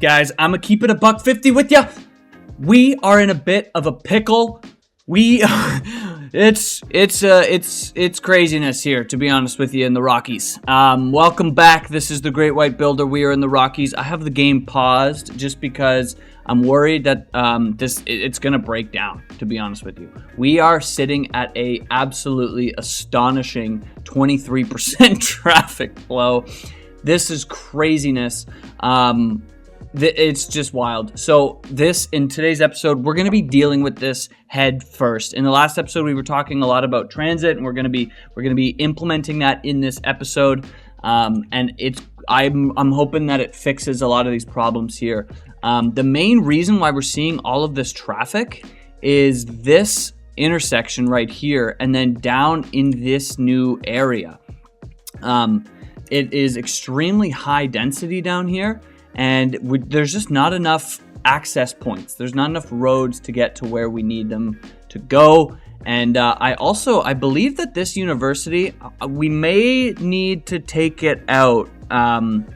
guys, I'm gonna keep it a $1.50 with you. We are in a bit of a pickle. It's craziness here, to be honest with you, in the Rockies. Welcome back. This is the Great White Builder. We are in the Rockies. I have the game paused just because I'm worried that it's gonna break down, to be honest with you. We are sitting at a absolutely astonishing 23% traffic flow. This is craziness. It's just wild. So in today's episode, we're going to be dealing with this head first. In the last episode, we were talking a lot about transit, and we're going to be implementing that in this episode. And I'm hoping that it fixes a lot of these problems here. The main reason why we're seeing all of this traffic is this intersection right here, and then down in this new area. It is extremely high density down here. And there's just not enough access points. There's not enough roads to get to where we need them to go. And I believe that this university, we may need to take it out.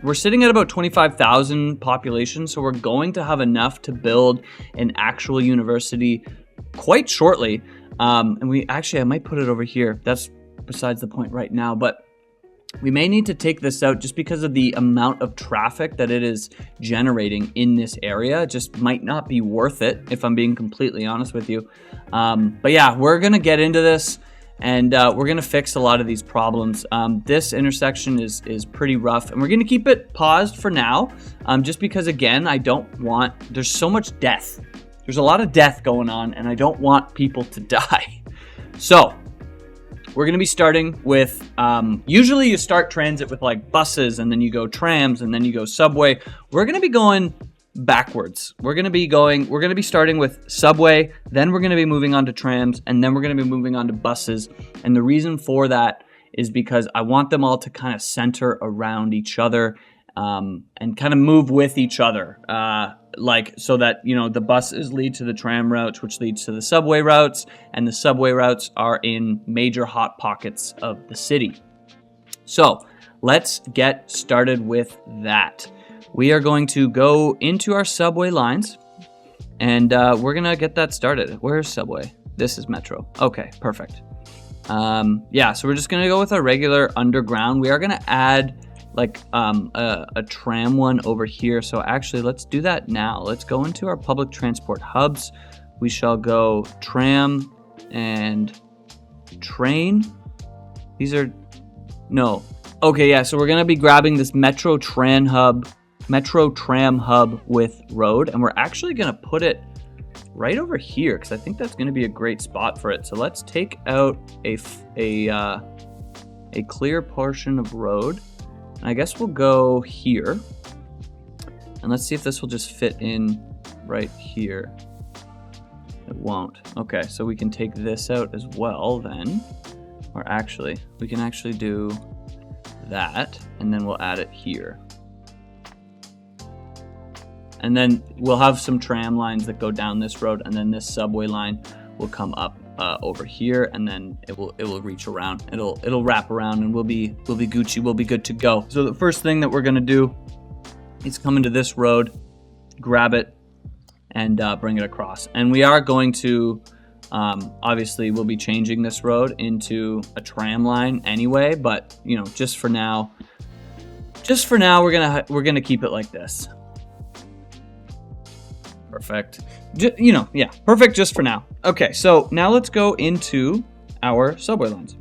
We're sitting at about 25,000 population, so we're going to have enough to build an actual university quite shortly. And I might put it over here. That's besides the point right now, but we may need to take this out just because of the amount of traffic that it is generating in this area. It just might not be worth it, if I'm being completely honest with you. But yeah, we're going to get into this, and we're going to fix a lot of these problems. This intersection is pretty rough, and we're going to keep it paused for now, just because, again, there's so much death. There's a lot of death going on, and I don't want people to die. So we're going to be starting with, usually you start transit with like buses, and then you go trams, and then you go subway. We're going to be going backwards. We're going to be starting with subway, then we're going to be moving on to trams, and then we're going to be moving on to buses. And the reason for that is because I want them all to kind of center around each other, and kind of move with each other. So that, the buses lead to the tram routes, which leads to the subway routes, and the subway routes are in major hot pockets of the city. So let's get started with that. We are going to go into our subway lines, and we're going to get that started. Where's subway? This is Metro. Okay, perfect. So we're just going to go with our regular underground. We are going to add a tram one over here. So actually, let's do that now. Let's go into our public transport hubs. We shall go tram and train. So we're going to be grabbing this Metro tram hub with road, and we're actually going to put it right over here because I think that's going to be a great spot for it. So let's take out a clear portion of road. I guess we'll go here, and let's see if this will just fit in right here. It won't. Okay, so we can take this out as well then, or actually, we can actually do that, and then we'll add it here. And then we'll have some tram lines that go down this road, and then this subway line will come up over here, and then it will reach around. It'll wrap around, and we'll be Gucci. We'll be good to go. So the first thing that we're gonna do is come into this road, grab it, and bring it across. And we are going to obviously we'll be changing this road into a tram line anyway. But just for now, we're gonna keep it like this. Perfect. Perfect just for now. Okay, so now let's go into our subway lines.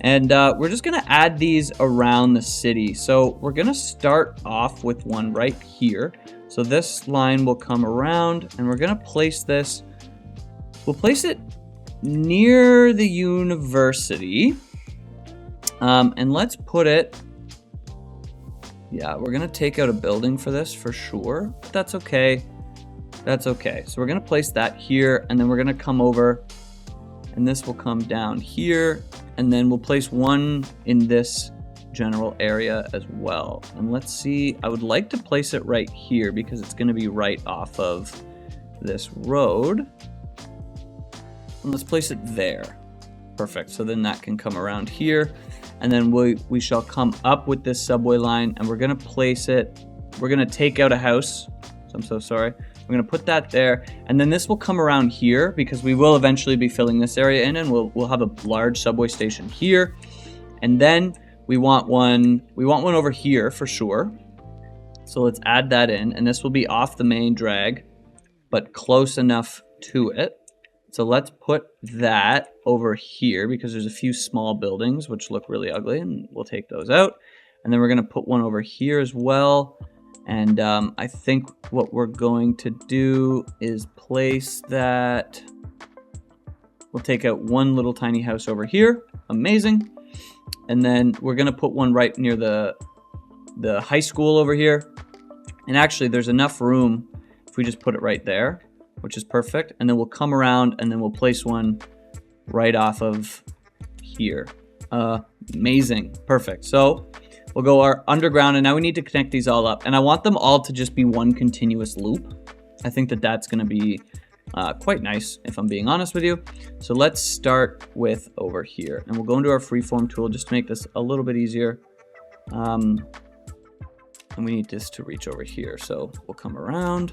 And we're just going to add these around the city. So we're going to start off with one right here. So this line will come around, and we're going to place this. We'll place it near the university. And let's put it. Yeah, we're going to take out a building for this for sure. But that's okay. That's okay. So we're going to place that here, and then we're going to come over, and this will come down here, and then we'll place one in this general area as well. And let's see, I would like to place it right here because it's going to be right off of this road. And let's place it there. Perfect. So then that can come around here, and then we shall come up with this subway line, and we're going to place it. We're going to take out a house. So I'm so sorry. We're going to put that there, and then this will come around here because we will eventually be filling this area in, and we'll have a large subway station here. And then we want one over here for sure. So let's add that in, and this will be off the main drag, but close enough to it. So let's put that over here because there's a few small buildings which look really ugly, and we'll take those out. And then we're going to put one over here as well. And I think what we're going to do is place that. We'll take out one little tiny house over here. Amazing. And then we're going to put one right near the high school over here. And actually, there's enough room if we just put it right there, which is perfect. And then we'll come around and then we'll place one right off of here. Amazing. Perfect. So we'll go our underground, and now we need to connect these all up. And I want them all to just be one continuous loop. I think that that's going to be quite nice, if I'm being honest with you. So let's start with over here. And we'll go into our freeform tool just to make this a little bit easier. And we need this to reach over here. So we'll come around.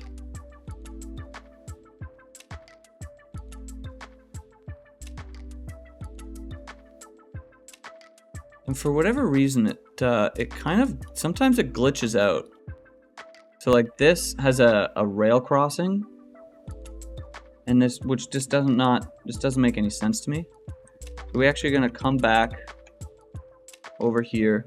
And for whatever reason, it kind of, sometimes it glitches out. So like this has a rail crossing, and this, which just doesn't make any sense to me. So we're actually gonna come back over here.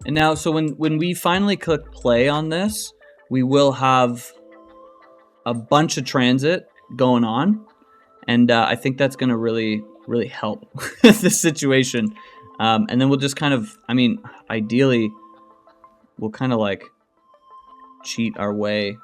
And now, so when we finally click play on this, we will have a bunch of transit going on, and I think that's going to really help this situation. And then we'll just kind of, I mean, ideally, we'll kind of like cheat our way.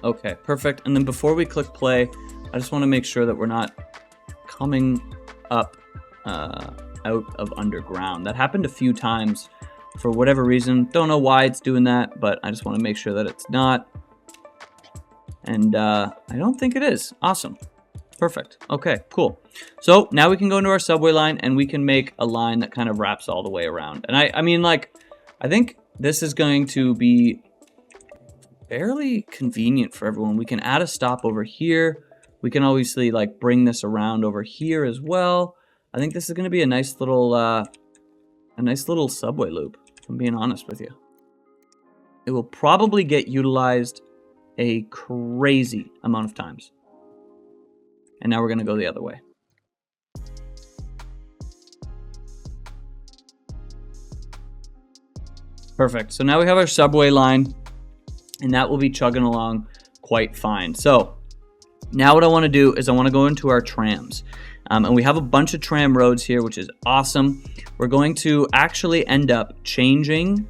Okay, perfect. And then before we click play, I just want to make sure that we're not coming up out of underground. That happened a few times for whatever reason. Don't know why it's doing that, but I just want to make sure that it's not. And I don't think it is. Awesome. Perfect. Okay, cool. So now we can go into our subway line, and we can make a line that kind of wraps all the way around. And I mean, like, I think this is going to be fairly convenient for everyone. We can add a stop over here. We can obviously like bring this around over here as well. I think this is going to be a nice little subway loop, if I'm being honest with you. It will probably get utilized a crazy amount of times. And now we're going to go the other way. Perfect. So now we have our subway line, and that will be chugging along quite fine. So now what I want to do is I want to go into our trams. And we have a bunch of tram roads here, which is awesome. We're going to actually end up changing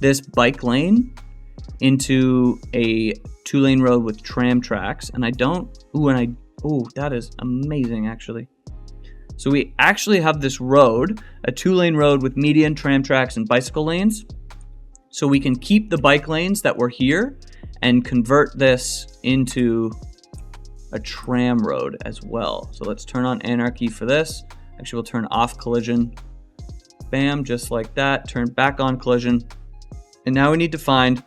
this bike lane into a 2-lane road with tram tracks. And I don't, that is amazing actually. So we actually have this road, a 2-lane road with median, tram tracks, and bicycle lanes. So we can keep the bike lanes that were here and convert this into a tram road as well. So let's turn on anarchy for this. Actually, we'll turn off collision. Bam, just like that. Turn back on collision. And now we need to find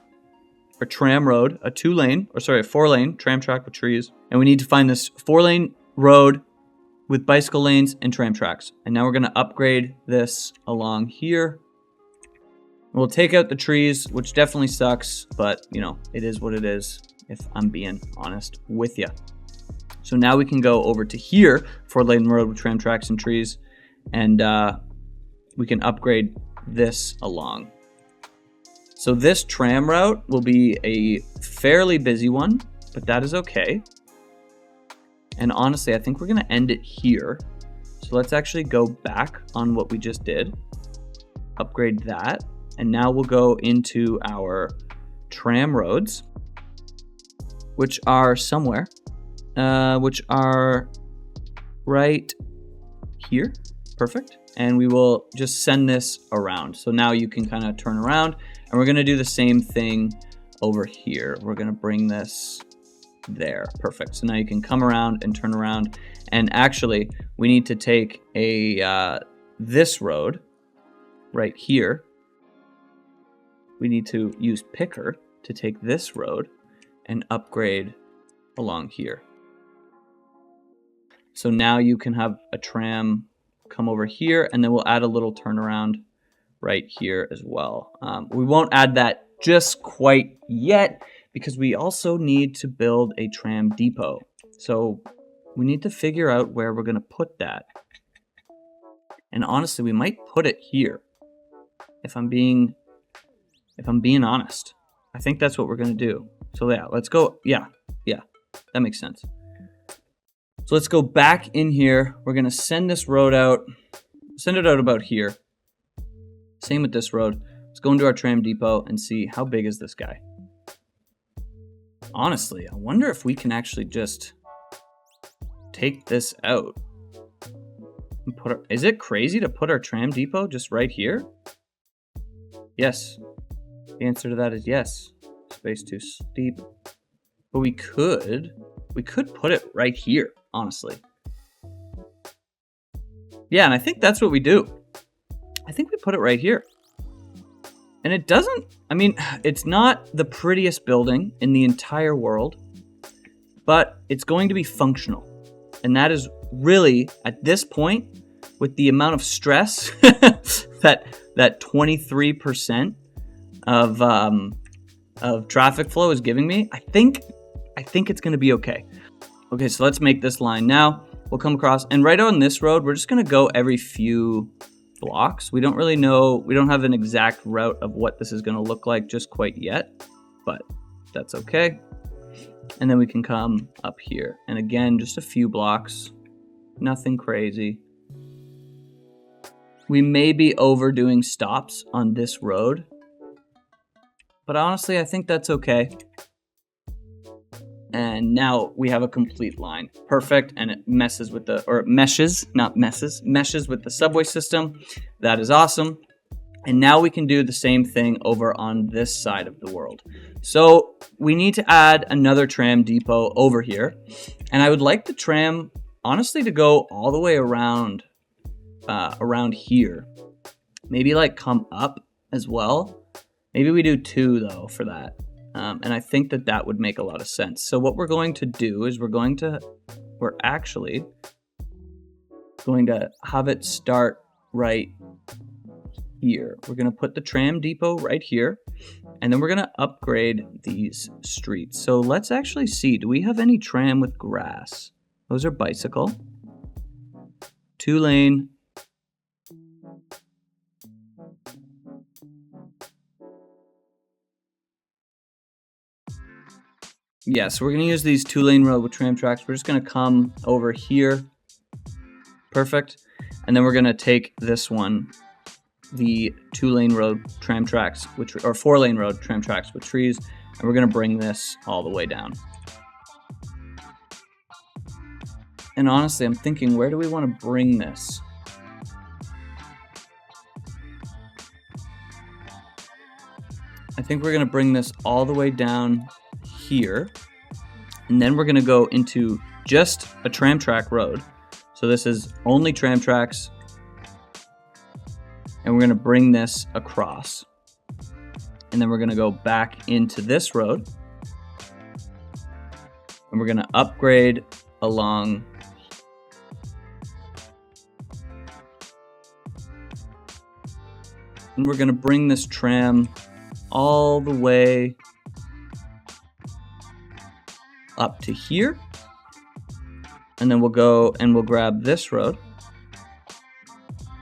a tram road, a 4-lane tram track with trees. And we need to find this 4-lane road with bicycle lanes and tram tracks. And now we're going to upgrade this along here. We'll take out the trees, which definitely sucks, but you know, it is what it is, if I'm being honest with you. So now we can go over to here, 4-lane road with tram tracks and trees, and we can upgrade this along. So this tram route will be a fairly busy one, but that is okay. And honestly, I think we're gonna end it here. So let's actually go back on what we just did, upgrade that. And now we'll go into our tram roads, which are somewhere, which are right here. Perfect. And we will just send this around. So now you can kind of turn around, and we're going to do the same thing over here. We're going to bring this there. Perfect. So now you can come around and turn around. And actually, we need to take this road right here. We need to use picker to take this road and upgrade along here. So now you can have a tram come over here, and then we'll add a little turnaround right here as well. We won't add that just quite yet because we also need to build a tram depot. So we need to figure out where we're going to put that. And honestly, we might put it here. If I'm being honest, I think that's what we're going to do. So yeah, let's go. Yeah, that makes sense. So let's go back in here. We're going to send this road out. Send it out about here. Same with this road. Let's go into our tram depot and see how big is this guy. Honestly, I wonder if we can actually just take this out. And is it crazy to put our tram depot just right here? Yes. The answer to that is yes. Space too steep. But we could put it right here, honestly. Yeah, and I think that's what we do. I think we put it right here. And it doesn't, I mean, it's not the prettiest building in the entire world, but it's going to be functional. And that is really, at this point, with the amount of stress that 23% of traffic flow is giving me, I think it's going to be okay. Okay, so let's make this line now. We'll come across, and right on this road, we're just going to go every few blocks. We don't really know, we don't have an exact route of what this is going to look like just quite yet, but that's okay. And then we can come up here, and again, just a few blocks, nothing crazy. We may be overdoing stops on this road, but honestly, I think that's okay. And now we have a complete line. Perfect. And it messes with meshes with the subway system. That is awesome. And now we can do the same thing over on this side of the world. So we need to add another tram depot over here. And I would like the tram, honestly, to go all the way around here. Maybe like come up as well. Maybe we do 2 though for that. And I think that would make a lot of sense. So what we're going to do is we're actually going to have it start right here. We're going to put the tram depot right here, and then we're going to upgrade these streets. So let's actually see, do we have any tram with grass? Those are bicycle. 2-lane. Yeah, so we're going to use these 2-lane road with tram tracks. We're just going to come over here. Perfect. And then we're going to take this one, the 2-lane road tram tracks, or 4-lane road tram tracks with trees, and we're going to bring this all the way down. And honestly, I'm thinking, where do we want to bring this? I think we're going to bring this all the way down here, and then we're going to go into just a tram track road. So this is only tram tracks, and we're going to bring this across, and then we're going to go back into this road, and we're going to upgrade along and we're going to bring this tram all the way up to here, and then we'll go and we'll grab this road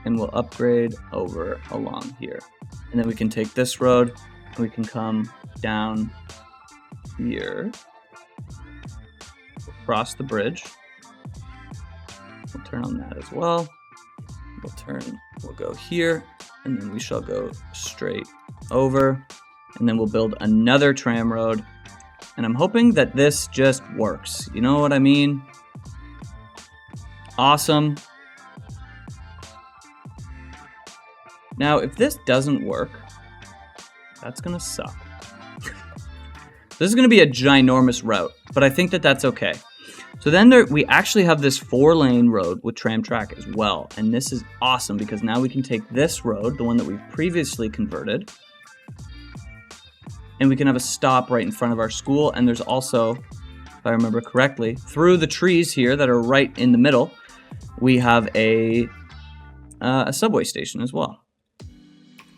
and we'll upgrade over along here, and then we can take this road and we can come down here, we'll cross the bridge, we'll turn on that as well, we'll go here, and then we shall go straight over, and then we'll build another tram road. And I'm hoping that this just works. You know what I mean? Awesome. Now, if this doesn't work, that's going to suck. This is going to be a ginormous route, but I think that that's okay. So then we actually have this 4-lane road with tram track as well. And this is awesome because now we can take this road, the one that we've previously converted, and we can have a stop right in front of our school. And there's also, if I remember correctly, through the trees here that are right in the middle, we have a subway station as well.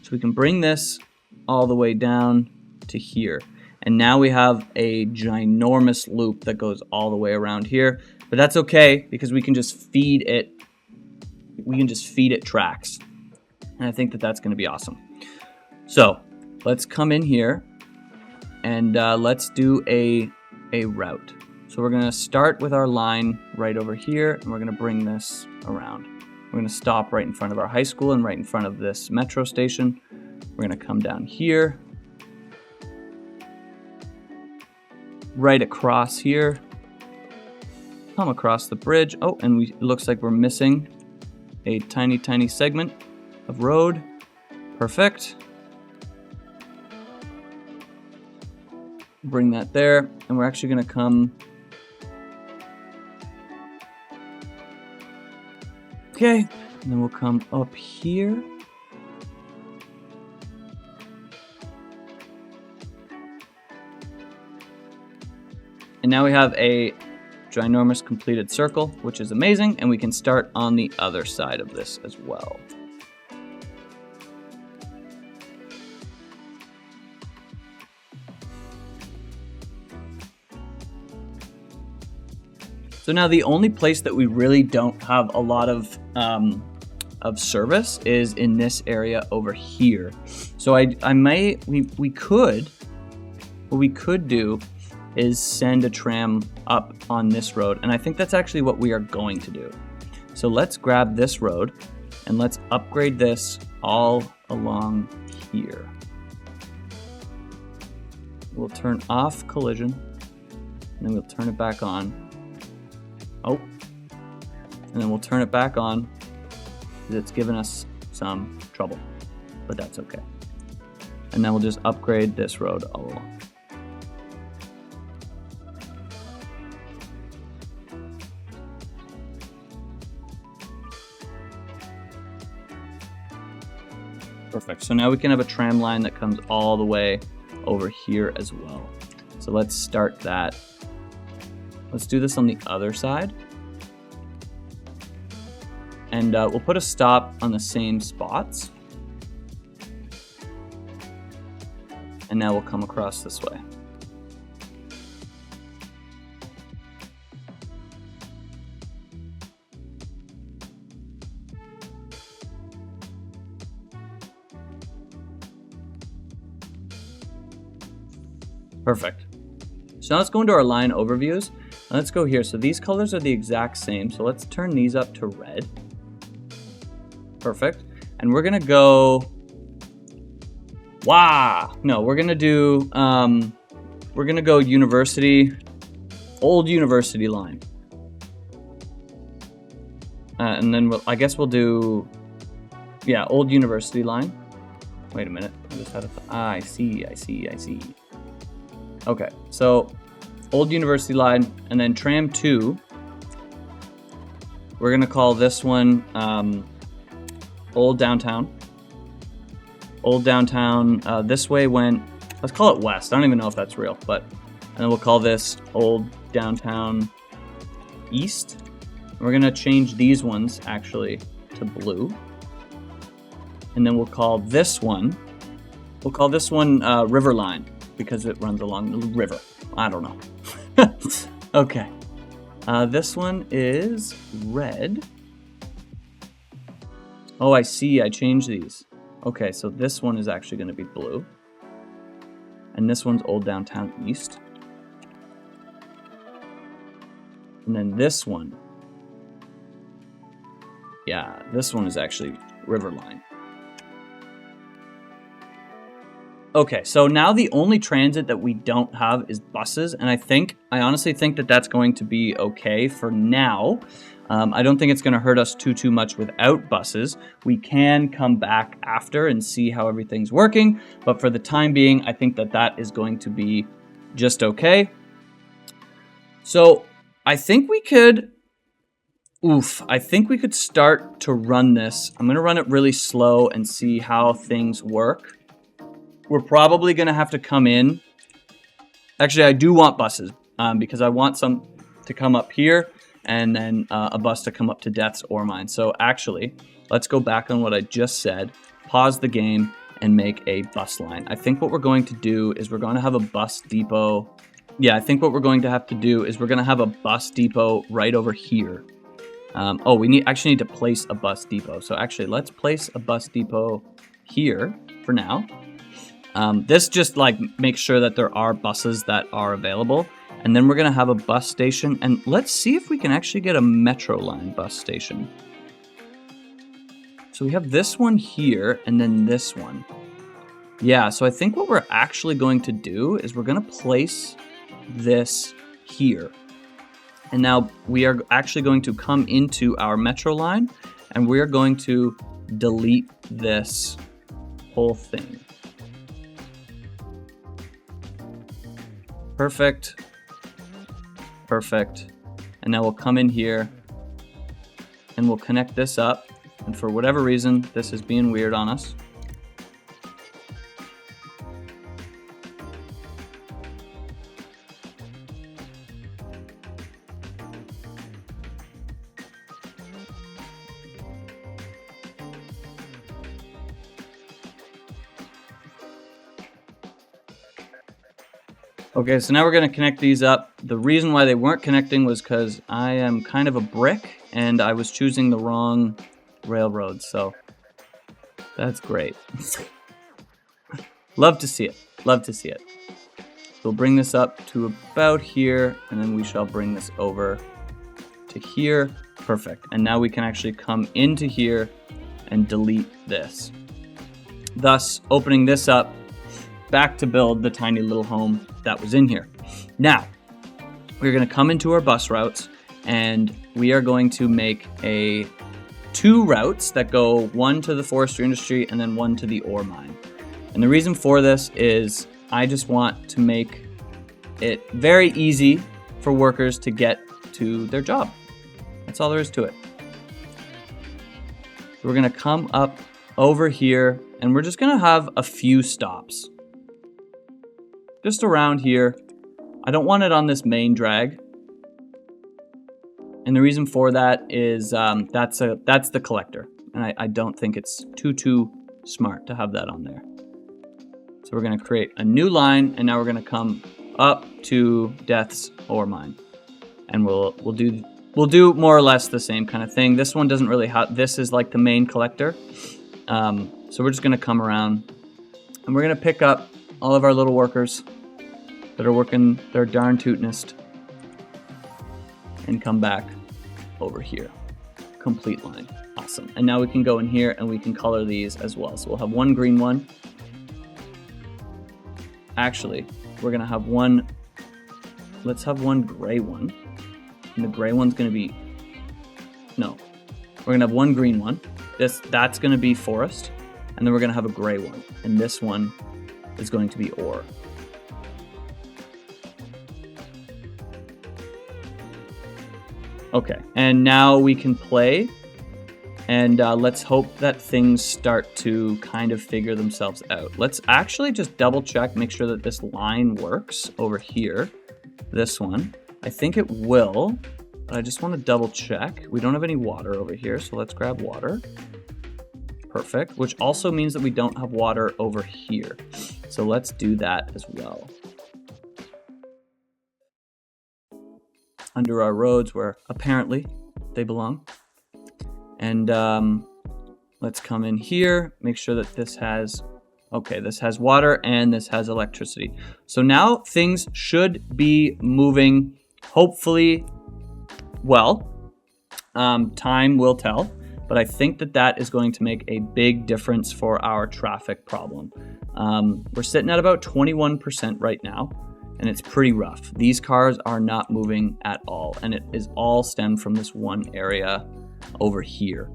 So we can bring this all the way down to here. And now we have a ginormous loop that goes all the way around here. But that's okay because we can just feed it. We can just feed it tracks. And I think that that's going to be awesome. So let's come in here and let's do a route. So we're going to start with our line right over here. And we're going to bring this around. We're going to stop right in front of our high school and right in front of this metro station. We're going to come down here. Right across here, come across the bridge. Oh, and it looks like we're missing a tiny segment of road. Perfect. Bring that there, and we're actually going to come. Okay, and then we'll come up here. And now we have a ginormous completed circle, which is amazing, and we can start on the other side of this as well. So now the only place that we really don't have a lot of service is in this area over here. So what we could do is send a tram up on this road. And I think that's actually what we are going to do. So let's grab this road and let's upgrade this all along here. We'll turn off collision and then we'll turn it back on. Oh, and then we'll turn it back on because it's given us some trouble, but that's okay. And then we'll just upgrade this road all along. Perfect. So now we can have a tram line that comes all the way over here as well. So let's start that. Let's do this on the other side. And we'll put a stop on the same spots. And now we'll come across this way. Perfect. So now let's go into our line overviews. And let's go here. So these colors are the exact same. So let's turn these up to red. Perfect. And we're going to go... Wow! No, we're going to do... we're going to go university... Old university line. And then I guess we'll do... Yeah, old university line. Wait a minute. I just had I see. Okay, so old university line, and then tram 2. We're gonna call this one old downtown. Old downtown. This way went. Let's call it west. I don't even know if that's real, but and then we'll call this old downtown east. And we're gonna change these ones actually to blue, and then we'll call this one. We'll call this one River Line. Because it runs along the river. I don't know. Okay. This one is red. Oh, I see. I changed these. Okay, so this one is actually going to be blue. And this one's Old Downtown East. And then this one. Yeah, this one is actually River Line. Okay, so now the only transit that we don't have is buses, and I honestly think that that's going to be okay for now. I don't think it's going to hurt us too much without buses. We can come back after and see how everything's working, but for the time being, I think that is going to be just okay. So I think we could start to run this. I'm going to run it really slow and see how things work. We're probably going to have to come in. Actually, I do want buses because I want some to come up here and then a bus to come up to Death's ore mine. So actually, let's go back on what I just said, pause the game, and make a bus line. I think what we're going to do is we're going to have a bus depot. Yeah, I think what we're going to have to do is we're going to have a bus depot right over here. We actually need to place a bus depot. So actually, let's place a bus depot here for now. This just like makes sure that there are buses that are available. And then we're going to have a bus station. And let's see if we can actually get a Metro line bus station. So we have this one here and then this one. Yeah, so I think what we're actually going to do is we're going to place this here. And now we are actually going to come into our Metro line and we're going to delete this whole thing. Perfect. Perfect. And now we'll come in here and we'll connect this up. And for whatever reason, this is being weird on us. Okay, so now we're going to connect these up. The reason why they weren't connecting was because I am kind of a brick and I was choosing the wrong railroad, so that's great. Love to see it. Love to see it. We'll bring this up to about here, and then we shall bring this over to here. Perfect. And now we can actually come into here and delete this, thus opening this up back to build the tiny little home that was in here. Now, we're going to come into our bus routes, and we are going to make two routes that go one to the forestry industry and then one to the ore mine. And the reason for this is I just want to make it very easy for workers to get to their job. That's all there is to it. So we're going to come up over here, and we're just going to have a few stops. Just around here. I don't want it on this main drag. And the reason for that is that's the collector. And I don't think it's too smart to have that on there. So we're going to create a new line, and now we're going to come up to Death's ore mine. And we'll do more or less the same kind of thing. This one doesn't really have, this is like the main collector. So we're just going to come around, and we're going to pick up all of our little workers that are working their darn tootinest and come back over here. Complete line. Awesome. And now we can go in here and we can color these as well. So we'll have one green one. Actually, we're going to have one. Let's have one gray one. And the gray one's going to be, no, we're going to have one green one. That's going to be forest. And then we're going to have a gray one. And this one is going to be ore. Okay, and now we can play, and let's hope that things start to kind of figure themselves out. Let's actually just double check, make sure that this line works over here, this one. I think it will, but I just want to double check. We don't have any water over here, so let's grab water. Perfect, which also means that we don't have water over here. So let's do that as well. Under our roads where apparently they belong. And let's come in here, make sure that this has, okay, this has water and this has electricity. So now things should be moving, hopefully, well, time will tell, but I think that is going to make a big difference for our traffic problem. We're sitting at about 21% right now. and it's pretty rough. These cars are not moving at all, and it is all stemmed from this one area over here.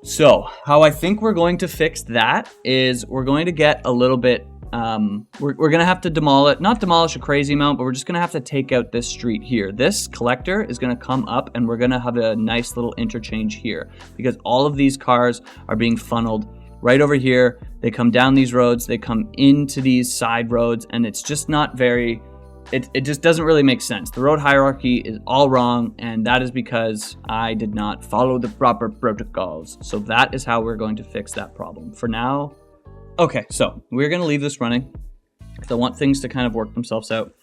So how I think we're going to fix that is we're going to get a little bit, we're going to have to not demolish a crazy amount, but we're just going to have to take out this street here. This collector is going to come up, and we're going to have a nice little interchange here because all of these cars are being funneled right over here. They come down these roads, they come into these side roads, and it's just not very, it just doesn't really make sense. The road hierarchy is all wrong, and that is because I did not follow the proper protocols. So that is how we're going to fix that problem. For now, okay, so we're going to leave this running because I want things to kind of work themselves out.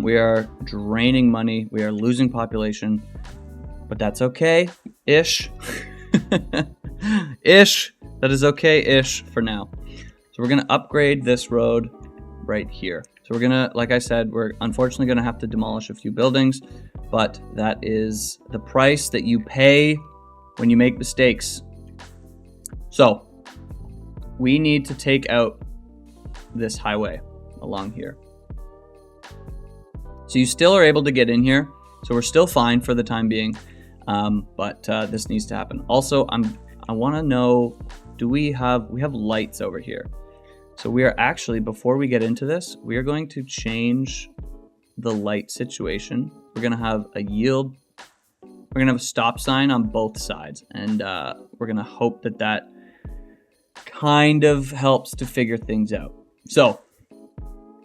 We are draining money, we are losing population, but that's okay-ish. Ish. That is okay-ish for now. So we're going to upgrade this road right here. So we're going to, like I said, we're unfortunately going to have to demolish a few buildings, but that is the price that you pay when you make mistakes. So we need to take out this highway along here. So you still are able to get in here. So we're still fine for the time being, but this needs to happen. Also, I want to know, we have lights over here. So we are actually, before we get into this, we are going to change the light situation. We're going to have a yield. We're going to have a stop sign on both sides. And we're going to hope that that kind of helps to figure things out. So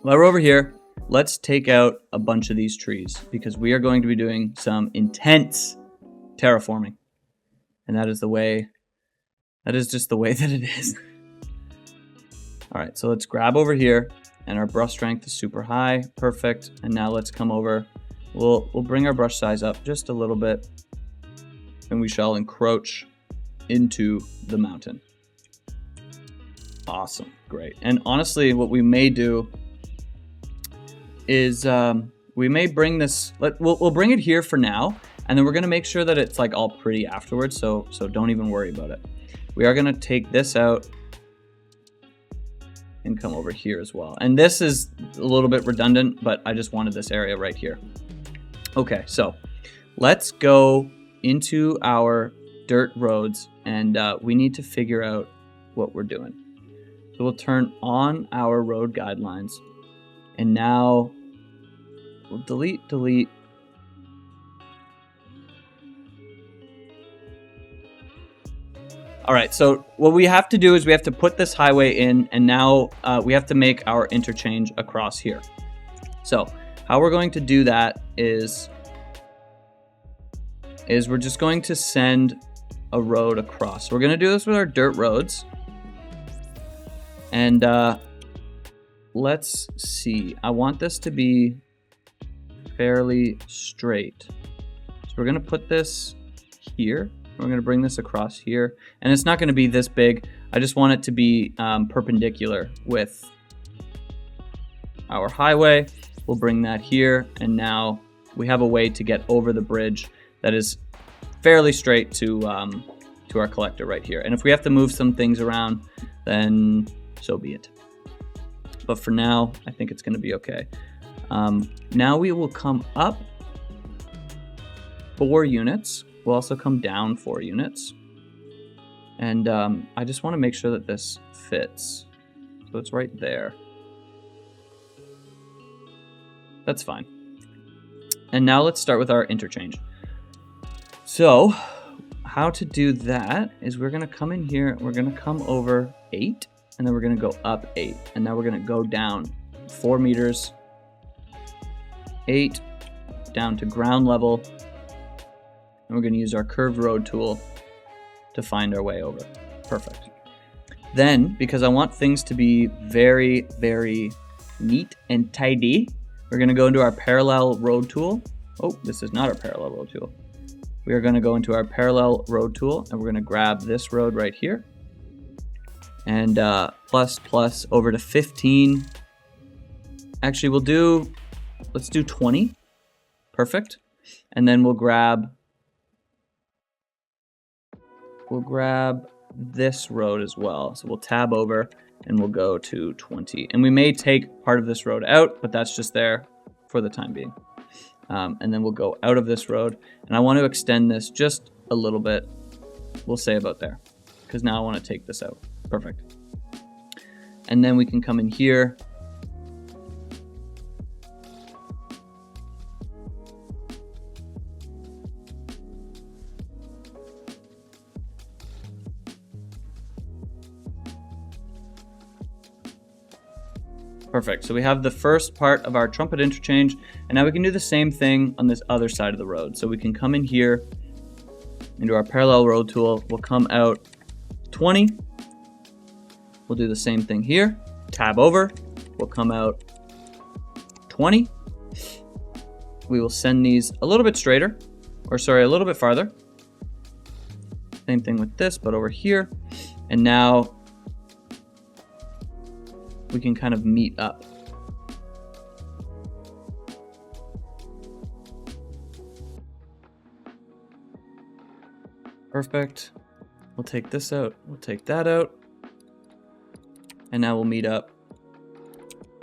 while we're over here, let's take out a bunch of these trees because we are going to be doing some intense terraforming. And that is just the way that it is. All right, so let's grab over here, and our brush strength is super high. Perfect. And now let's come over. We'll bring our brush size up just a little bit, and we shall encroach into the mountain. Awesome, great. And honestly, what we may do is we may bring this. We'll bring it here for now, and then we're gonna make sure that it's like all pretty afterwards. So don't even worry about it. We are gonna take this out and come over here as well. And this is a little bit redundant, but I just wanted this area right here. Okay, so let's go into our dirt roads, and we need to figure out what we're doing. So we'll turn on our road guidelines, and now we'll delete. All right, so what we have to do is we have to put this highway in, and now we have to make our interchange across here. So how we're going to do that is we're just going to send a road across. So we're going to do this with our dirt roads. And let's see. I want this to be fairly straight. So we're going to put this here. We're going to bring this across here, and it's not going to be this big. I just want it to be perpendicular with our highway. We'll bring that here, and now we have a way to get over the bridge that is fairly straight to our collector right here. And if we have to move some things around, then so be it. But for now, I think it's going to be okay. Now we will come up 4 units. We'll also come down 4 units. And I just want to make sure that this fits. So it's right there. That's fine. And now let's start with our interchange. So how to do that is we're going to come in here. We're going to come over 8. And then we're going to go up 8. And now we're going to go down 4 meters. 8 down to ground level. And we're going to use our curved road tool to find our way over. Perfect. Then, because I want things to be very, very neat and tidy, we're going to go into our parallel road tool. Oh, this is not our parallel road tool. We are going to go into our parallel road tool, and we're going to grab this road right here. And plus over to 15. Actually, let's do 20. Perfect. And then we'll grab this road as well. So we'll tab over and we'll go to 20. And we may take part of this road out, but that's just there for the time being. And then we'll go out of this road. And I want to extend this just a little bit. We'll say about there, because now I want to take this out. Perfect. And then we can come in here. Perfect. So we have the first part of our trumpet interchange, and now we can do the same thing on this other side of the road. So we can come in here into our parallel road tool. We'll come out 20. We'll do the same thing here. Tab over. We'll come out 20. We will send these a little bit straighter, or sorry, a little bit farther. Same thing with this, but over here. And now we can kind of meet up. Perfect. We'll take this out. We'll take that out. And now we'll meet up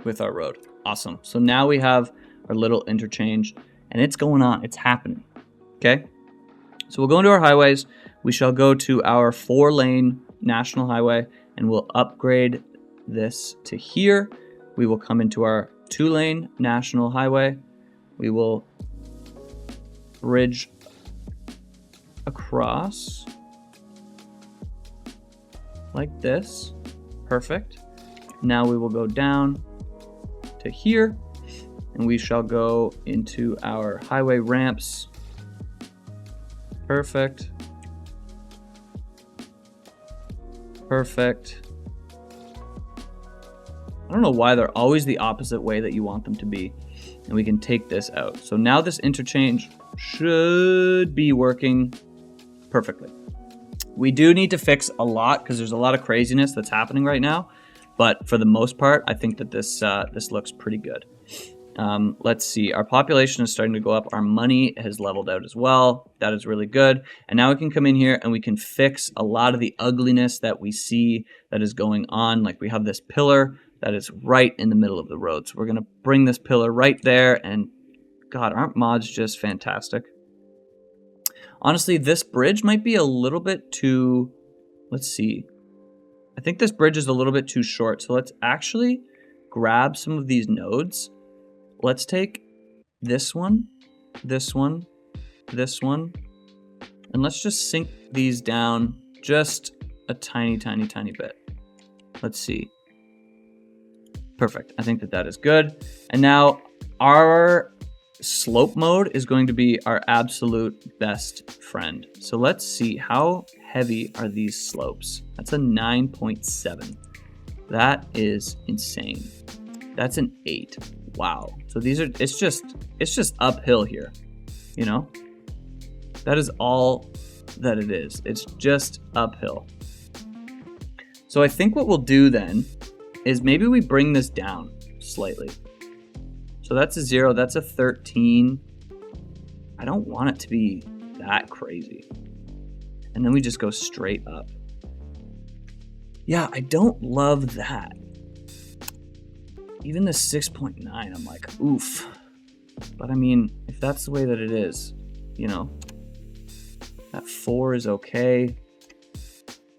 with our road. Awesome. So now we have our little interchange, and it's going on. It's happening. Okay. So we'll go into our highways. We shall go to our 4-lane national highway, and we'll upgrade this to here. We will come into our 2-lane national highway. We will bridge across like this. Perfect. Now we will go down to here, and we shall go into our highway ramps. Perfect. Perfect. I don't know why they're always the opposite way that you want them to be. And we can take this out. So now this interchange should be working perfectly. We do need to fix a lot because there's a lot of craziness that's happening right now. But for the most part, I think that this looks pretty good. Let's see. Our population is starting to go up. Our money has leveled out as well. That is really good. And now we can come in here and we can fix a lot of the ugliness that we see that is going on. Like we have this pillar that is right in the middle of the road. So we're going to bring this pillar right there. And God, aren't mods just fantastic? Honestly, this bridge might be a little bit too, let's see. I think this bridge is a little bit too short. So let's actually grab some of these nodes. Let's take this one, this one, this one, and let's just sink these down just a tiny, tiny, tiny bit. Let's see. Perfect. I think that that is good. And now our slope mode is going to be our absolute best friend. So let's see, how heavy are these slopes? That's a 9.7. That is insane. That's an 8. Wow. So these are, it's just uphill here, you know? That is all that it is. It's just uphill. So I think what we'll do then is maybe we bring this down slightly. So that's a 0, that's a 13. I don't want it to be that crazy. And then we just go straight up. Yeah, I don't love that. Even the 6.9, I'm like, oof. But I mean, if that's the way that it is, you know, that 4 is okay.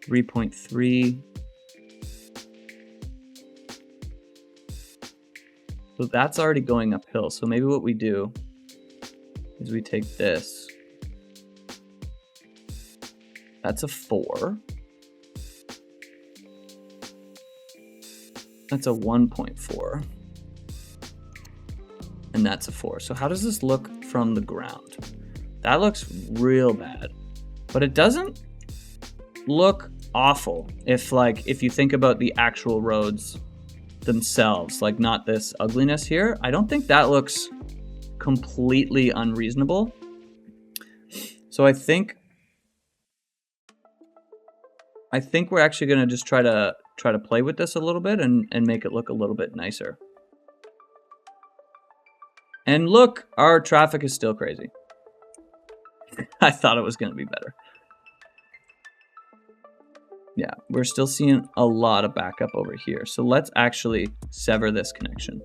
3.3. So that's already going uphill. So maybe what we do is we take this. That's a 4. That's a 1.4. And that's a 4. So how does this look from the ground? That looks real bad. But it doesn't look awful if you think about the actual roads themselves, like not this ugliness here. I don't think that looks completely unreasonable. So I think we're actually going to just try to play with this a little bit and make it look a little bit nicer. And look, our traffic is still crazy. I thought it was going to be better. Yeah, we're still seeing a lot of backup over here. So let's actually sever this connection.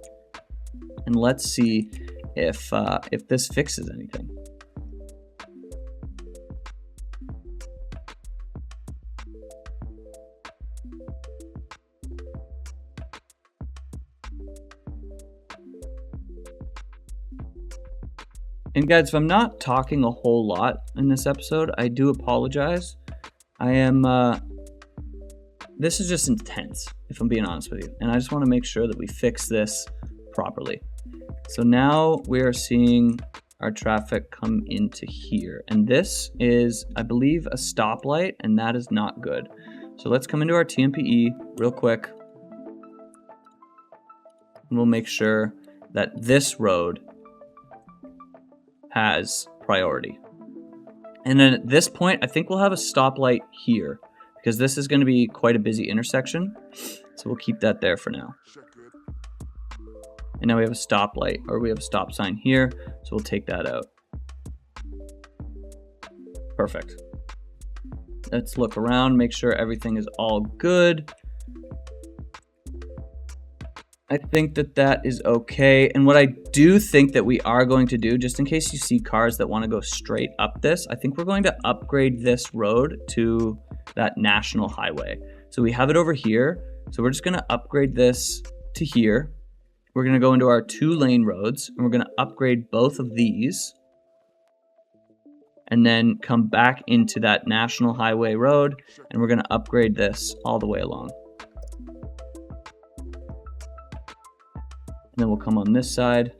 And let's see if this fixes anything. And guys, if I'm not talking a whole lot in this episode, I do apologize. I am, this is just intense, if I'm being honest with you. And I just want to make sure that we fix this properly. So now we are seeing our traffic come into here. And this is, I believe, a stoplight, and that is not good. So let's come into our TMPE real quick. And we'll make sure that this road has priority. And then at this point, I think we'll have a stoplight here because this is going to be quite a busy intersection. So we'll keep that there for now. And now we have a stoplight, or we have a stop sign here. So we'll take that out. Perfect. Let's look around, make sure everything is all good. I think that that is okay. And what I do think that we are going to do, just in case you see cars that want to go straight up this, I think we're going to upgrade this road to that national highway. So we have it over here. So we're just going to upgrade this to here. We're going to go into our 2-lane roads, and we're going to upgrade both of these. And then come back into that national highway road, and we're going to upgrade this all the way along. And then we'll come on this side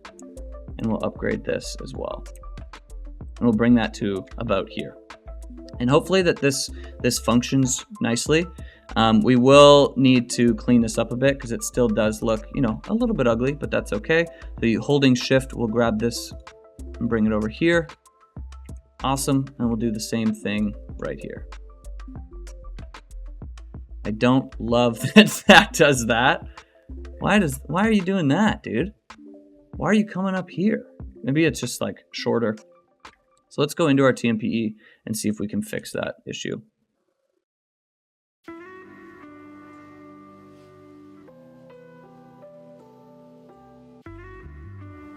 and we'll upgrade this as well. And we'll bring that to about here. And hopefully that this functions nicely. We will need to clean this up a bit because it still does look, you know, a little bit ugly, but that's okay. So holding shift, we'll grab this and bring it over here. Awesome. And we'll do the same thing right here. I don't love that that does that. Why are you doing that, dude? Why are you coming up here? Maybe it's just like shorter. So let's go into our TMPE and see if we can fix that issue.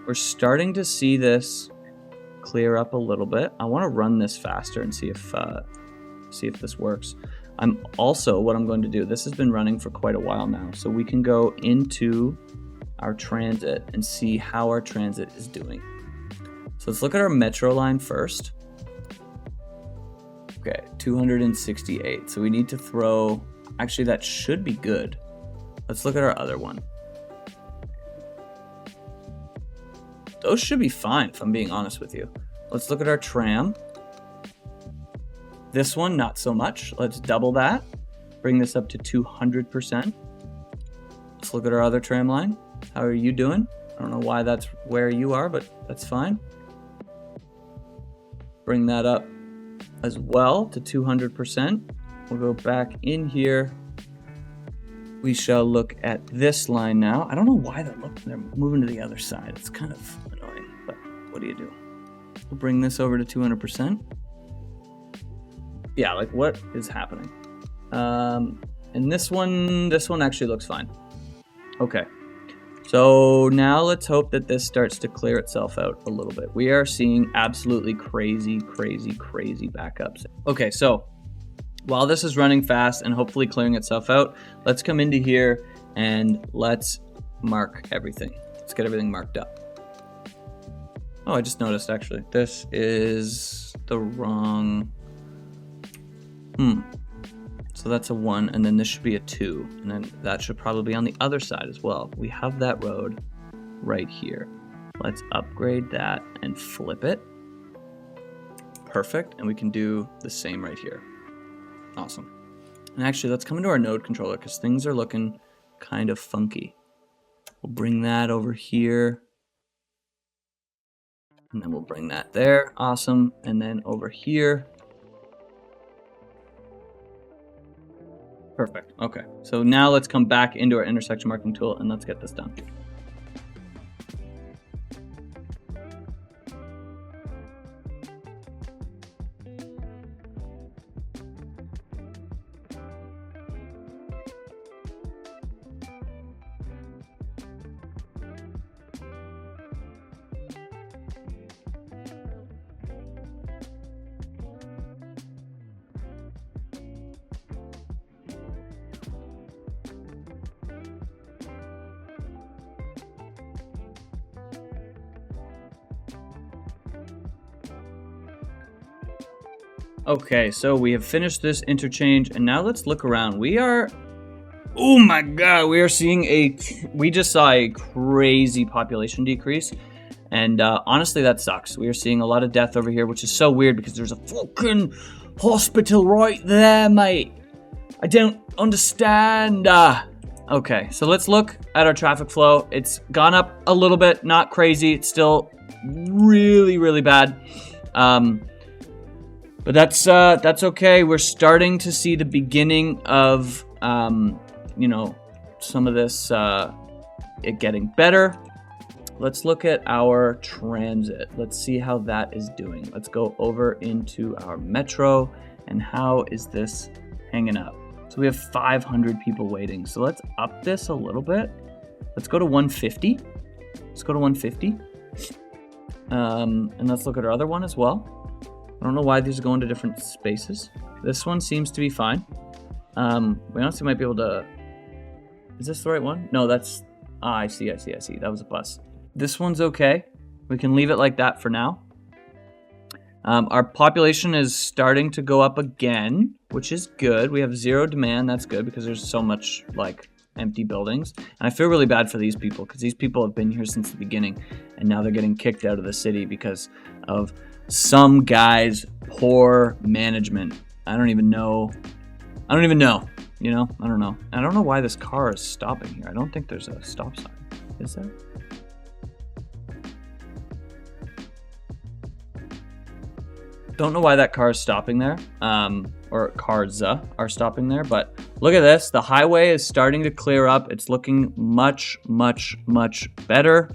We're starting to see this clear up a little bit. I want to run this faster and see if this works. I'm also, what I'm going to do, this has been running for quite a while now, so we can go into our transit and see how our transit is doing. So let's look at our metro line first. Okay, 268. So we need to throw, actually that should be good. Let's look at our other one. Those should be fine, if I'm being honest with you. Let's look at our tram. This one, not so much. Let's double that. Bring this up to 200%. Let's look at our other tram line. How are you doing? I don't know why that's where you are, but that's fine. Bring that up as well to 200%. We'll go back in here. We shall look at this line now. I don't know why they're moving to the other side. It's kind of annoying, but what do you do? We'll bring this over to 200%. Yeah, like what is happening? And this one actually looks fine. Okay. So now let's hope that this starts to clear itself out a little bit. We are seeing absolutely crazy backups. Okay, so while this is running fast and hopefully clearing itself out, let's come into here and let's mark everything. Let's get everything marked up. Oh, I just noticed actually, this is the wrong, So that's a 1, and then this should be a 2, and then that should probably be on the other side as well. We have that road right here. Let's upgrade that and flip it. Perfect, and we can do the same right here. Awesome. And actually, let's come into our node controller because things are looking kind of funky. We'll bring that over here. And then we'll bring that there. Awesome. And then over here. Perfect. Okay. So now let's come back into our intersection marking tool and let's get this done. Okay, so we have finished this interchange, and now let's look around. Oh my god, we just saw a crazy population decrease, and honestly, that sucks. We are seeing a lot of death over here, which is so weird because there's a fucking hospital right there, mate. I don't understand. Okay, so let's look at our traffic flow. It's gone up a little bit, not crazy. It's still really, really bad. But that's okay. We're starting to see the beginning of, some of this, it getting better. Let's look at our transit. Let's see how that is doing. Let's go over into our metro, and how is this hanging up? So we have 500 people waiting. So let's up this a little bit. Let's go to 150. Let's go to 150. And let's look at our other one as well. I don't know why these are going to different spaces. This one seems to be fine. We honestly might be able to... Is this the right one? No, that's... I see. That was a bus. This one's okay. We can leave it like that for now. Our population is starting to go up again, which is good. We have zero demand. That's good because there's so much, empty buildings. And I feel really bad for these people because these people have been here since the beginning, and now they're getting kicked out of the city because of some guy's poor management. I don't even know. I don't know. I don't know why this car is stopping here. I don't think there's a stop sign. Is there? Don't know why that car is stopping there, or cars are stopping there, but look at this. The highway is starting to clear up. It's looking much, much, much better.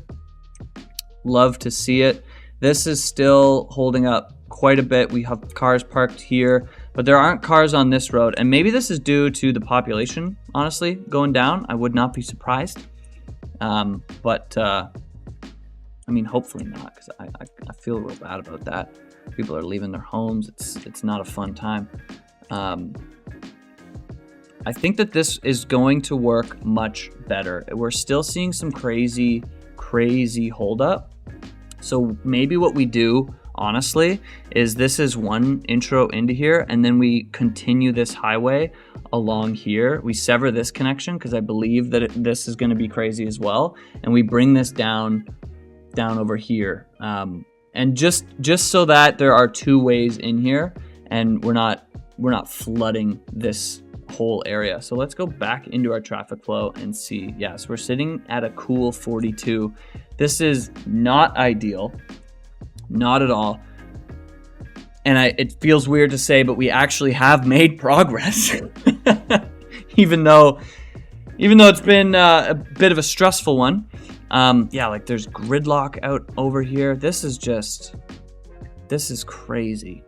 Love to see it. This is still holding up quite a bit. We have cars parked here, but there aren't cars on this road, and maybe this is due to the population, honestly, going down. I would not be surprised, but hopefully not, because I feel real bad about that. People are leaving their homes. It's not a fun time. I think that this is going to work much better. We're still seeing some crazy holdup. So maybe what we do, honestly, is this is one intro into here, and then we continue this highway along here. We sever this connection because I believe that this is going to be crazy as well, and we bring this down over here. And just so that there are two ways in here, and we're not flooding this whole area. So let's go back into our traffic flow and see. Yes, we're sitting at a cool 42. This is not ideal, not at all. And it feels weird to say, but we actually have made progress, even though it's been a bit of a stressful one. There's gridlock out over here. This is crazy.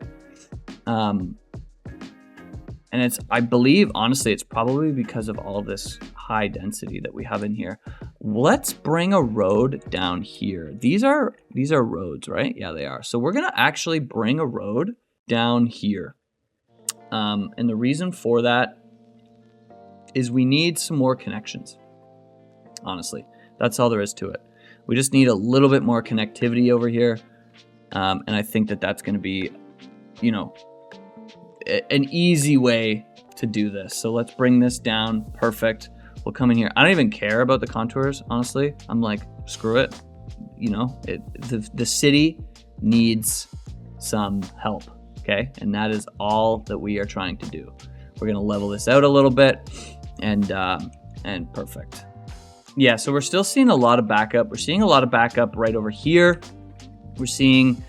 And I believe, honestly, it's probably because of all this high density that we have in here. Let's bring a road down here. These are roads, right? Yeah, they are. So we're going to actually bring a road down here. And the reason for that is we need some more connections. Honestly, that's all there is to it. We just need a little bit more connectivity over here. And I think that that's going to be, an easy way to do this. So let's bring this down. Perfect. We'll come in here. I don't even care about the contours, honestly. I'm like, screw it. The city needs some help, okay? And that is all that we are trying to do. We're gonna level this out a little bit, and perfect. Yeah, so we're still seeing a lot of backup. We're seeing a lot of backup right over here. We're seeing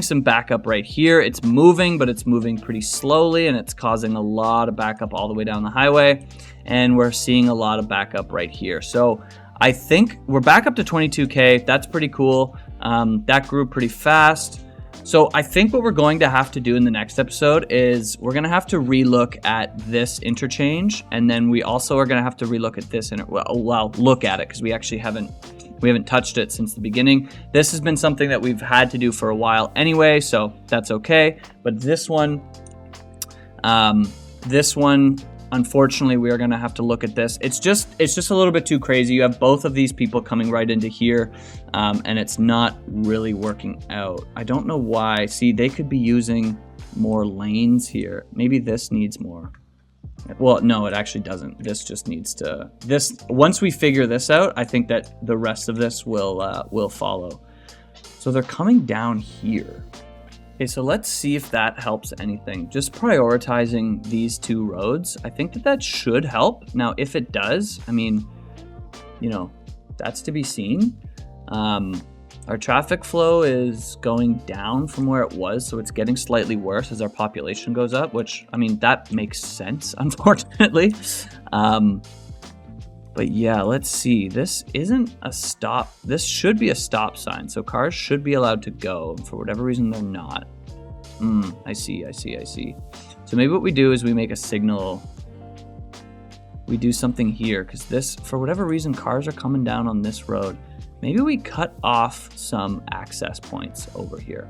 some backup right here. It's moving, but it's moving pretty slowly, and it's causing a lot of backup all the way down the highway. And we're seeing a lot of backup right here. So I think we're back up to 22K. That's pretty cool. That grew pretty fast. So I think what we're going to have to do in the next episode is we're going to have to relook at this interchange, and then we also are going to have to relook at this. Look at it, because we actually haven't touched it since the beginning. This has been something that we've had to do for a while anyway, so that's okay. But this one, unfortunately, we are going to have to look at this. It's just a little bit too crazy. You have both of these people coming right into here, and it's not really working out. I don't know why. See, they could be using more lanes here. Maybe this needs more. Well, no, it actually doesn't. This just needs to... Once we figure this out, I think that the rest of this will follow. So they're coming down here. Okay, so let's see if that helps anything. Just prioritizing these two roads, I think that should help. Now, if it does, I mean, you know, that's to be seen. Our traffic flow is going down from where it was, so it's getting slightly worse as our population goes up, which, I mean, that makes sense, unfortunately. But yeah, let's see. This isn't a stop. This should be a stop sign, so cars should be allowed to go. For whatever reason, they're not. I see. So maybe what we do is we make a signal. We do something here, because this, for whatever reason, cars are coming down on this road. Maybe we cut off some access points over here.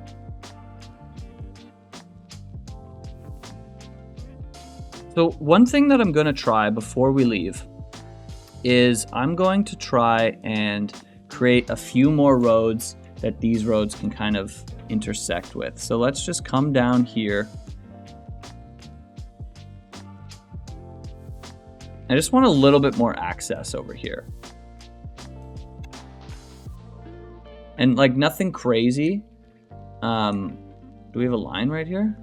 So one thing that I'm going to try before we leave is I'm going to try and create a few more roads that these roads can kind of intersect with. So let's just come down here. I just want a little bit more access over here. And like nothing crazy. Do we have a line right here?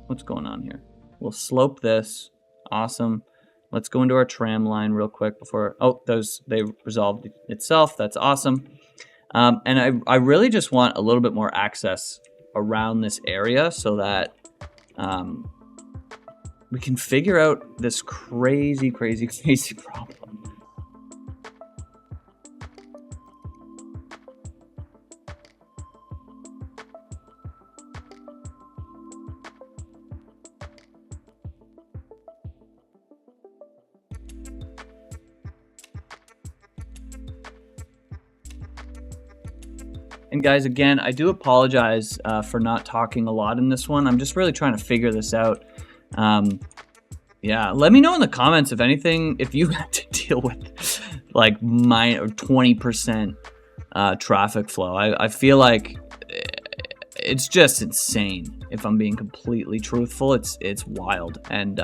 What's going on here? We'll slope this. Awesome. Let's go into our tram line real quick before... Oh, they resolved itself. That's awesome. And I really just want a little bit more access around this area so that we can figure out this crazy problem. And guys, again, I do apologize for not talking a lot in this one. I'm just really trying to figure this out. Yeah, let me know in the comments if anything, if you had to deal with like 20% traffic flow. I feel like it's just insane. If I'm being completely truthful, it's wild and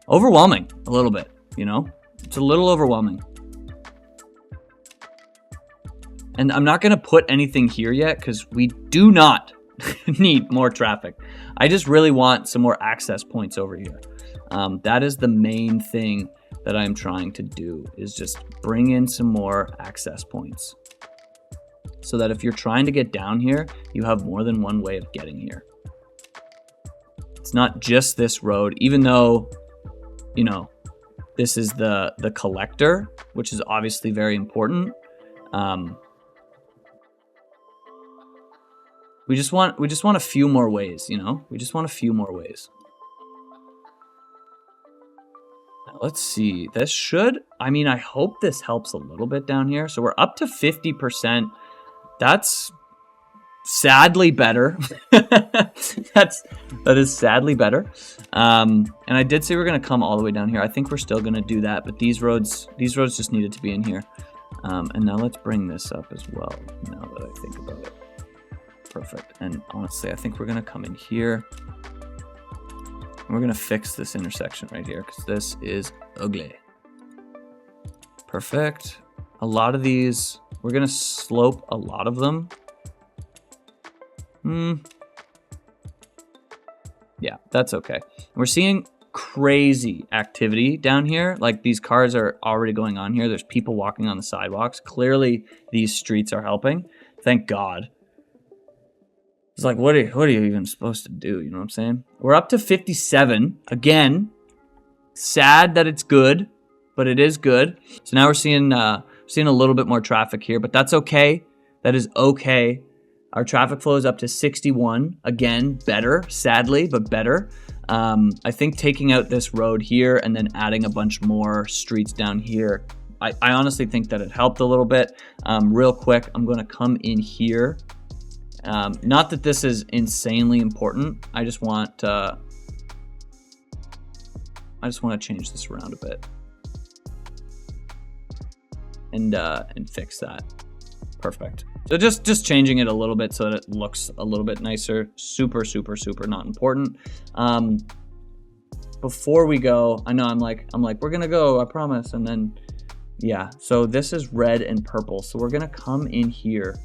overwhelming a little bit. You know, it's a little overwhelming. And I'm not going to put anything here yet because we do not need more traffic. I just really want some more access points over here. That is the main thing that I'm trying to do, is just bring in some more access points. So that if you're trying to get down here, you have more than one way of getting here. It's not just this road, even though, you know, this is the collector, which is obviously very important. We just want a few more ways, you know? We just want a few more ways. Now, let's see. This should, I mean, I hope this helps a little bit down here. So we're up to 50%. That's sadly better. That is sadly better. And I did say we're going to come all the way down here. I think we're still going to do that, but these roads just needed to be in here. And now let's bring this up as well, now that I think about it. Perfect. And honestly, I think we're going to come in here. And we're going to fix this intersection right here because this is ugly. Perfect. A lot of these, we're going to slope a lot of them. Yeah, that's okay. We're seeing crazy activity down here. Like these cars are already going on here. There's people walking on the sidewalks. Clearly, these streets are helping. Thank God. It's like, what are you even supposed to do? You know what I'm saying? We're up to 57. Again, sad that it's good, but it is good. So now we're seeing a little bit more traffic here, but that's okay. That is okay. Our traffic flow is up to 61. Again, better, sadly, but better. I think taking out this road here and then adding a bunch more streets down here, I honestly think that it helped a little bit. Real quick, I'm going to come in here. Not that this is insanely important. I just want I just want to change this around a bit. And fix that. Perfect. So just changing it a little bit so that it looks a little bit nicer. Super, super, super not important. Before we go, I know I'm like, we're gonna go, I promise. And then, yeah, so this is red and purple. So we're gonna come in here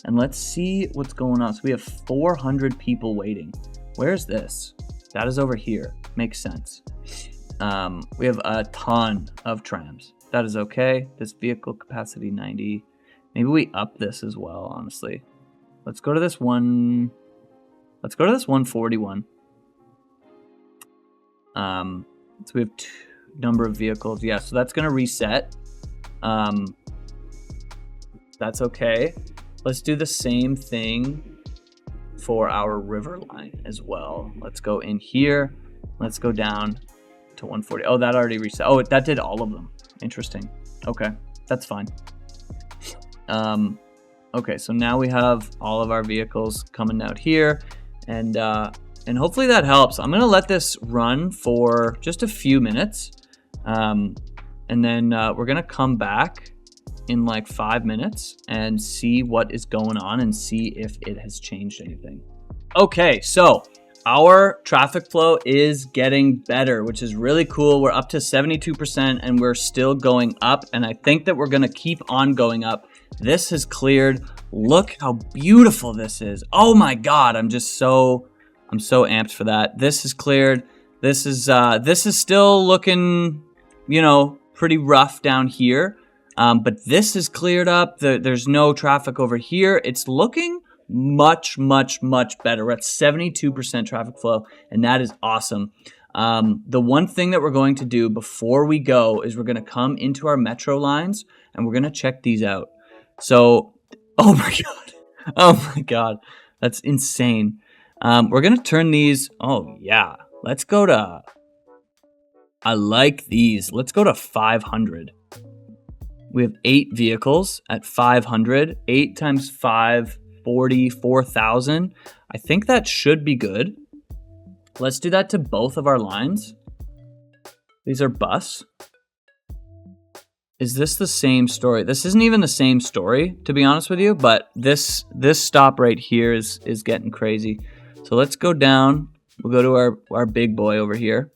and let's see what's going on. So we have 400 people waiting. Where's this? That is over here. Makes sense. We have a ton of trams. That is okay. This vehicle capacity 90. Maybe we up this as well, honestly. Let's go to this one. Let's go to this 141. So we have number of vehicles. Yeah, so that's gonna reset. That's okay. Let's do the same thing for our river line as well. Let's go in here. Let's go down to 140. Oh, that already reset. Oh, that did all of them. Interesting. Okay, that's fine. Okay, so now we have all of our vehicles coming out here, and hopefully that helps. I'm gonna let this run for just a few minutes, and then we're gonna come back in like 5 minutes and see what is going on and see if it has changed anything. Okay, so our traffic flow is getting better, which is really cool. We're up to 72% and we're still going up, and I think that we're gonna keep on going up. This has cleared. Look how beautiful this is. Oh my God, I'm so amped for that. This is cleared. This is still looking, you know, pretty rough down here. But this is cleared up. There's no traffic over here. It's looking much, much, much better. We're at 72% traffic flow, and that is awesome. The one thing that we're going to do before we go is we're going to come into our metro lines, and we're going to check these out. So, oh my God. Oh my God. That's insane. We're going to turn these. Oh, yeah. Let's go to. I like these. Let's go to 500. We have 8 vehicles at 500. 8 times 5, 44,000. I think that should be good. Let's do that to both of our lines. These are bus. Is this the same story? This isn't even the same story, to be honest with you, but this stop right here is getting crazy. So let's go down. We'll go to our big boy over here.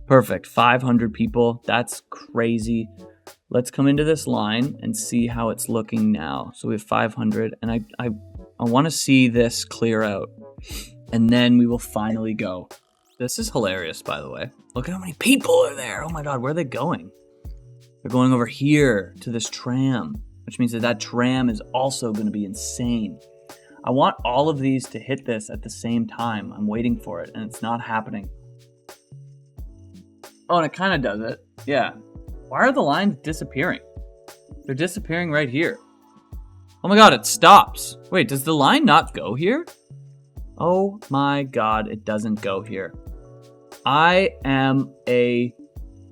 Perfect. 500 people. That's crazy. Let's come into this line and see how it's looking now. So we have 500, and I want to see this clear out, and then we will finally go. This is hilarious, by the way. Look at how many people are there. Oh my God, where are they going? They're going over here to this tram, which means that tram is also going to be insane. I want all of these to hit this at the same time. I'm waiting for it, and it's not happening. Oh, and it kind of does it. Yeah. Why are the lines disappearing? They're disappearing right here. Oh my God, it stops. Wait, does the line not go here? Oh my God, it doesn't go here. I am a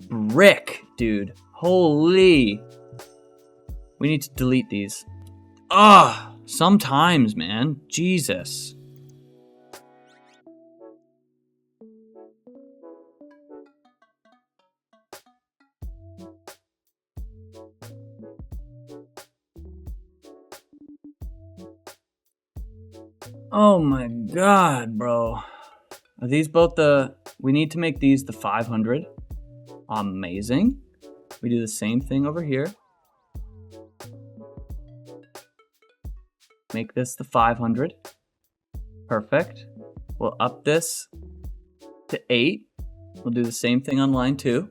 brick, dude. Holy. We need to delete these. Sometimes, man. Jesus. Oh my God, bro. Are these both we need to make these the 500. Amazing. We do the same thing over here. Make this the 500. Perfect. We'll up this to 8. We'll do the same thing on line 2.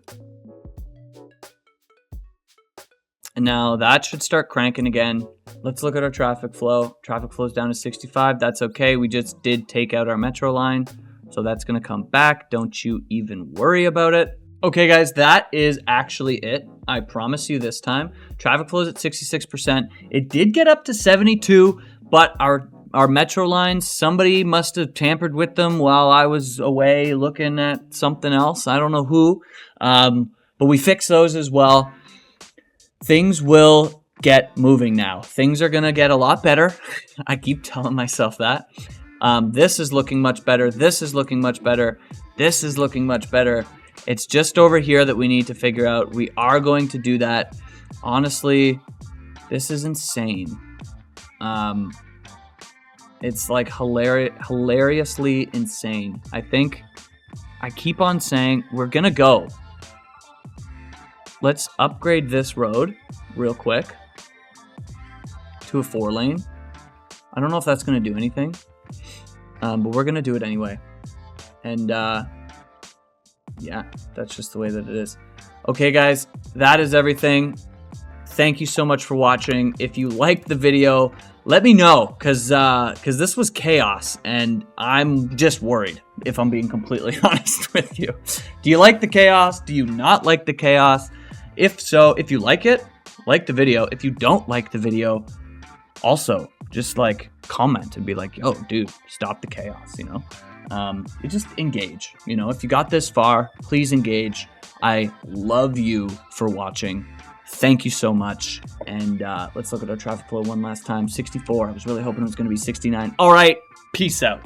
And now that should start cranking again. Let's look at our traffic flow. Traffic flow is down to 65. That's okay. We just did take out our metro line, so that's going to come back. Don't you even worry about it. Okay, guys, that is actually it. I promise you this time. Traffic flow is at 66%. It did get up to 72, but our metro lines, somebody must have tampered with them while I was away looking at something else. I don't know who, but we fixed those as well. Things will get moving now. Things are going to get a lot better. I keep telling myself that. This is looking much better. This is looking much better. This is looking much better. It's just over here that we need to figure out. We are going to do that. Honestly, this is insane. It's like hilariously insane. I think I keep on saying we're gonna go. Let's upgrade this road real quick to a 4-lane. I don't know if that's gonna do anything, but we're gonna do it anyway. And yeah, that's just the way that it is. Okay, guys, that is everything. Thank you so much for watching. If you liked the video, let me know, because this was chaos, and I'm just worried, if I'm being completely honest with you. Do you like the chaos? Do you not like the chaos? If so, if you like it, like the video. If you don't like the video, also just like comment and be like, yo, dude, stop the chaos, you know? You just engage, you know? If you got this far, please engage. I love you for watching. Thank you so much. And let's look at our traffic flow one last time. 64. I was really hoping it was going to be 69. All right. Peace out.